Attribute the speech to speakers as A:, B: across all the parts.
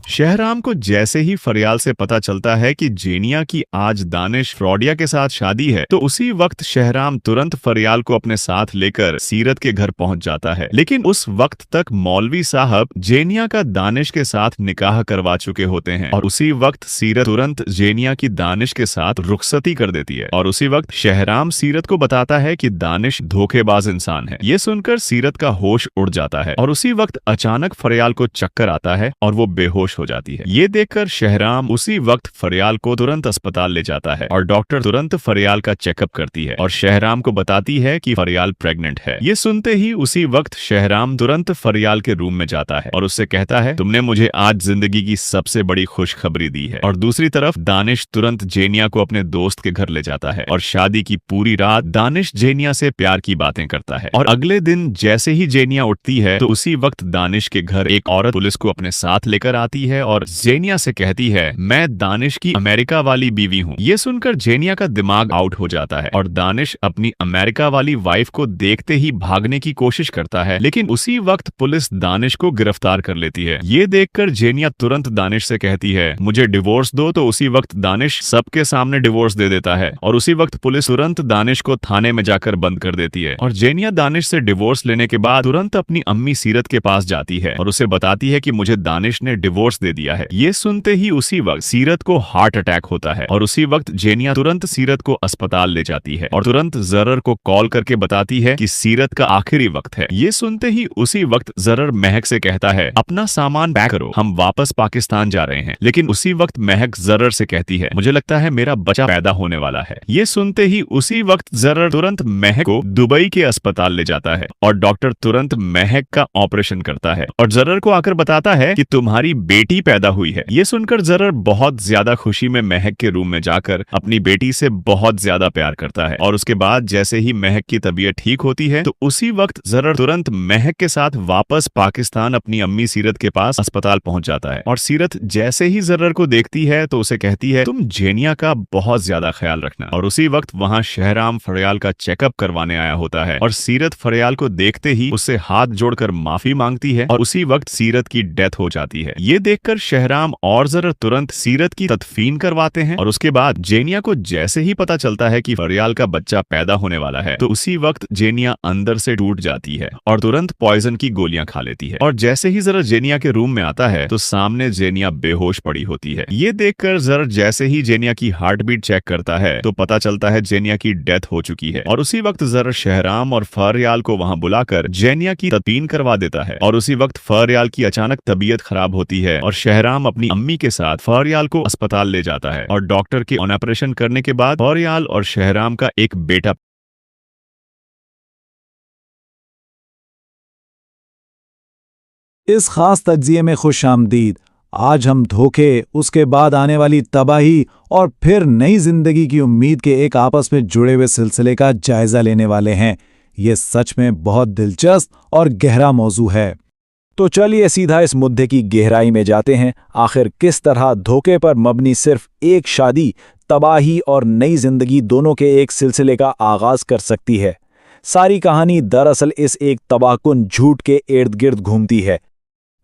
A: शहराम को जैसे ही फरियाल से पता चलता है कि जेनिया की आज दानिश फ्रॉडिया के साथ शादी है, तो उसी वक्त शहराम तुरंत फरियाल को अपने साथ लेकर सीरत के घर पहुंच जाता है। लेकिन उस वक्त तक मौलवी साहब जेनिया का दानिश के साथ निकाह करवा चुके होते हैं और उसी वक्त सीरत तुरंत जेनिया की दानिश के साथ रुखसती कर देती है। और उसी वक्त शहराम सीरत को बताता है कि दानिश धोखेबाज इंसान है। ये सुनकर सीरत का होश उड़ जाता है और उसी वक्त अचानक फरियाल को चक्कर आता है और वो बेहोश हो जाती है। ये देखकर शहराम उसी वक्त फरियाल को तुरंत अस्पताल ले जाता है और डॉक्टर तुरंत फरियाल का चेकअप करती है और शहराम को बताती है कि फरियाल प्रेग्नेंट है। ये सुनते ही उसी वक्त शहराम तुरंत फरियाल के रूम में जाता है और उससे कहता है, तुमने मुझे आज जिंदगी की सबसे बड़ी खुशखबरी दी है। और दूसरी तरफ दानिश तुरंत जेनिया को अपने दोस्त के घर ले जाता है और शादी की पूरी रात दानिश जेनिया से प्यार की बातें करता है। और अगले दिन जैसे ही जेनिया उठती है तो उसी वक्त दानिश के घर एक औरत पुलिस को अपने साथ लेकर आती है और जेनिया से कहती है, मैं दानिश की अमेरिका वाली बीवी हूँ। ये सुनकर जेनिया का दिमाग आउट हो जाता है और दानिश अपनी अमेरिका वाली वाइफ को देखते ही भागने की कोशिश करता है, लेकिन उसी वक्त पुलिस दानिश को गिरफ्तार कर लेती है। ये देखकर जेनिया तुरंत दानिश से कहती है, मुझे डिवोर्स दो। तो उसी वक्त दानिश सबके सामने डिवोर्स दे देता है और उसी वक्त पुलिस तुरंत दानिश को थाने में जाकर बंद कर देती है। और जेनिया दानिश से डिवोर्स लेने के बाद तुरंत अपनी अम्मी सीरत के पास जाती है और उसे बताती है कि मुझे दानिश ने डिवोर्स दे दिया है। ये सुनते ही उसी वक्त सीरत को हार्ट अटैक होता है और उसी वक्त जेनिया तुरंत सीरत को अस्पताल ले जाती है और तुरंत जरर को कॉल करके बताती है कि सीरत का आखिरी वक्त है। ये सुनते ही उसी वक्त जरर महक से कहता है, अपना सामान पैक करो, हम वापस पाकिस्तान जा रहे हैं। लेकिन उसी वक्त महक जरर से कहती है, मुझे लगता है मेरा बच्चा पैदा होने वाला है। ये सुनते ही उसी वक्त जरर तुरंत महक को दुबई के अस्पताल ले जाता है और डॉक्टर तुरंत महक का ऑपरेशन करता है और जरर को आकर बताता है कि तुम्हारी बेटी पैदा हुई है। ये सुनकर जरर बहुत ज्यादा खुशी में महक के रूम में जाकर अपनी बेटी से बहुत ज्यादा प्यार करता है। और उसके बाद जैसे ही महक की तबीयत ठीक होती है तो उसी वक्त जरर तुरंत महक के साथ वापस पाकिस्तान अपनी अम्मी सीरत के पास अस्पताल पहुंच जाता है। और सीरत जैसे ही जरर को देखती है तो उसे कहती है, तुम जेनिया का बहुत ज्यादा ख्याल रखना। और उसी वक्त वहां शहराम फरियाल का चेकअप करवाने आया होता है और सीरत फरियाल को देखते ही उससे हाथ जोड़कर माफी मांगती है और उसी वक्त सीरत की डेथ हो जाती है। ये देखकर शहराम और जरर तुरंत सीरत की तदफीन करवाते हैं और उसके बाद जेनिया को जैसे ही पता चलता है कि फरियाल का बच्चा पैदा होने वाला है तो उसी वक्त जेनिया अंदर से टूट जाती है और तुरंत पॉइजन की गोलियां खा लेती है। और जैसे ही जरर जेनिया के रूम में आता है तो सामने जेनिया बेहोश पड़ी होती है। ये देखकर जरर जैसे ही जेनिया की हार्ट बीट चेक करता है तो पता चलता है जेनिया की डेथ हो चुकी है। और उसी वक्त जरर शहराम और फरियाल को वहां बुलाकर जेनिया की तदफीन करवा देता है। और उसी वक्त फरियाल की अचानक तबीयत खराब होती है और शहराम अपनी अम्मी के साथ फरियाल को अस्पताल ले जाता है और डॉक्टर के ऑपरेशन करने के बाद फरियाल और शहराम का एक बेटा
B: इस खास तज्जिए में खुश आमदीद। आज हम धोखे, उसके बाद आने वाली तबाही और फिर नई जिंदगी की उम्मीद के एक आपस में जुड़े हुए सिलसिले का जायजा लेने वाले हैं। ये सच में बहुत दिलचस्प और गहरा मौजू है। तो चलिए सीधा इस मुद्दे की गहराई में जाते हैं। आखिर किस तरह धोखे पर मबनी सिर्फ एक शादी तबाही और नई जिंदगी दोनों के एक सिलसिले का आगाज कर सकती है। सारी कहानी दरअसल इस एक तबाहकुन झूठ के इर्द गिर्द घूमती है।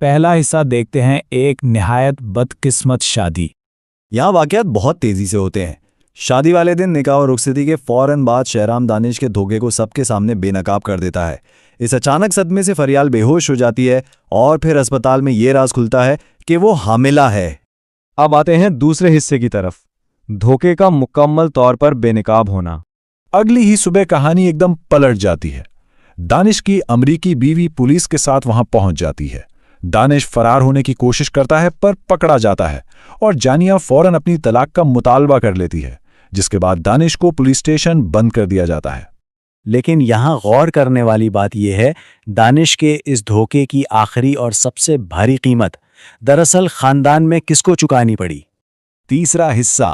B: पहला हिस्सा देखते हैं, एक निहायत बदकिस्मत शादी।
C: यहाँ वाक़यात बहुत तेज़ी से होते हैं। शादी वाले दिन निकाह और रुखसती के फ़ौरन बाद शहराम दानिश के धोखे को सबके सामने बेनकाब कर देता है। इस अचानक सदमे से फरियाल बेहोश हो जाती है और फिर अस्पताल में ये राज खुलता है कि वो हामिला है।
D: अब आते हैं दूसरे हिस्से की तरफ, धोखे का मुकम्मल तौर पर बेनकाब होना।
B: अगली ही सुबह कहानी एकदम पलट जाती है। दानिश की अमरीकी बीवी पुलिस के साथ वहां पहुंच जाती है। दानिश फरार होने की कोशिश करता है पर पकड़ा जाता है और जानिया फौरन अपनी तलाक का मुतालबा कर लेती है, जिसके बाद दानिश को पुलिस स्टेशन बंद कर दिया जाता है।
E: लेकिन यहाँ गौर करने वाली बात यह है, दानिश के इस धोखे की आखिरी और सबसे भारी कीमत दरअसल खानदान में किसको चुकानी पड़ी।
B: तीसरा हिस्सा,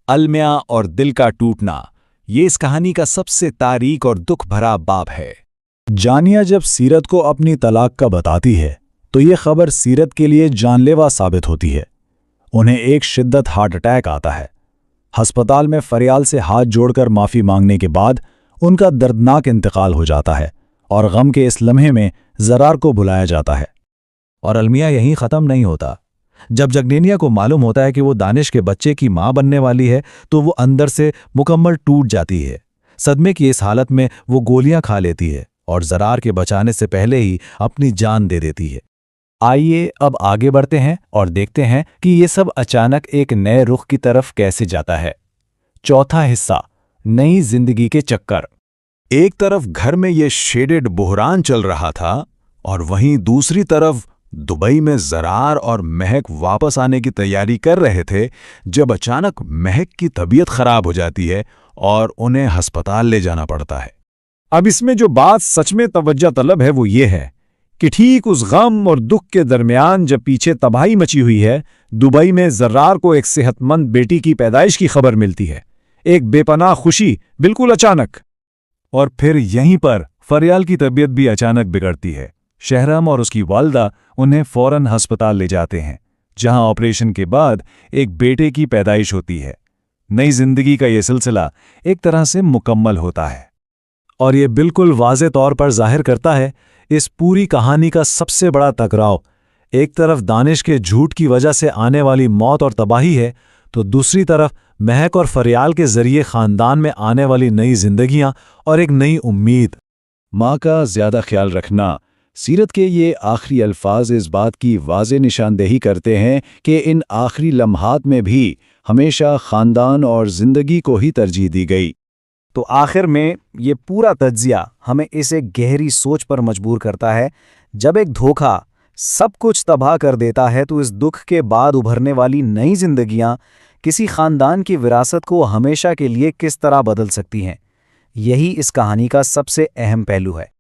B: अलमिया और दिल का टूटना, ये इस कहानी का सबसे तारीख और दुख भरा बाब है। जानिया जब सीरत को अपनी तलाक का बताती है तो ये खबर सीरत के लिए जानलेवा साबित होती है। उन्हें एक शिद्दत हार्ट अटैक आता है। अस्पताल में फरियाल से हाथ जोड़कर माफ़ी मांगने के बाद उनका दर्दनाक इंतकाल हो जाता है और गम के इस लम्हे में जरार को बुलाया जाता है। और अलमिया यहीं ख़त्म नहीं होता। जब जगनेनिया को मालूम होता है कि वो दानिश के बच्चे की मां बनने वाली है तो वो अंदर से मुकम्मल टूट जाती है। सदमे की इस हालत में वो गोलियां खा लेती है और ज़रार के बचाने से पहले ही अपनी जान दे देती है।
E: आइए अब आगे बढ़ते हैं और देखते हैं कि ये सब अचानक एक नए रुख की तरफ कैसे जाता है। चौथा हिस्सा, नई जिंदगी के चक्कर।
B: एक तरफ घर में ये शेडेड बुहरान चल रहा था और वहीं दूसरी तरफ दुबई में ज़रार और महक वापस आने की तैयारी कर रहे थे जब अचानक महक की तबीयत खराब हो जाती है और उन्हें अस्पताल ले जाना पड़ता है।
D: अब इसमें जो बात सच में तवज्जो तलब है वो ये है कि ठीक उस गम और दुख के दरमियान जब पीछे तबाही मची हुई है, दुबई में ज़र्रार को एक सेहतमंद बेटी की पैदाइश की खबर मिलती है। एक बेपनाह खुशी, बिल्कुल अचानक। और फिर यहीं पर फरियाल की तबीयत भी अचानक बिगड़ती है। शहराम और उसकी वालदा उन्हें फौरन अस्पताल ले जाते हैं, जहां ऑपरेशन के बाद एक बेटे की पैदाइश होती है। नई जिंदगी का ये सिलसिला एक तरह से मुकम्मल होता है।
B: और ये बिल्कुल वाज़े तौर पर जाहिर करता है इस पूरी कहानी का सबसे बड़ा टकराव। एक तरफ दानिश के झूठ की वजह से आने वाली मौत और तबाही है, तो दूसरी तरफ महक और फरियाल के जरिए खानदान में आने वाली नई जिंदगियां और एक नई उम्मीद।
F: माँ का ज़्यादा ख्याल रखना। सीरत के ये आखिरी अल्फाज इस बात की वाज़े निशानदेही करते हैं कि इन आखिरी लम्हात में भी हमेशा ख़ानदान और ज़िंदगी को ही तरजीह दी गई।
E: तो आखिर में ये पूरा तज्जिया हमें इस एक गहरी सोच पर मजबूर करता है। जब एक धोखा सब कुछ तबाह कर देता है तो इस दुख के बाद उभरने वाली नई जिंदगियां किसी खानदान की विरासत को हमेशा के लिए किस तरह बदल सकती हैं। यही इस कहानी का सबसे अहम पहलू है।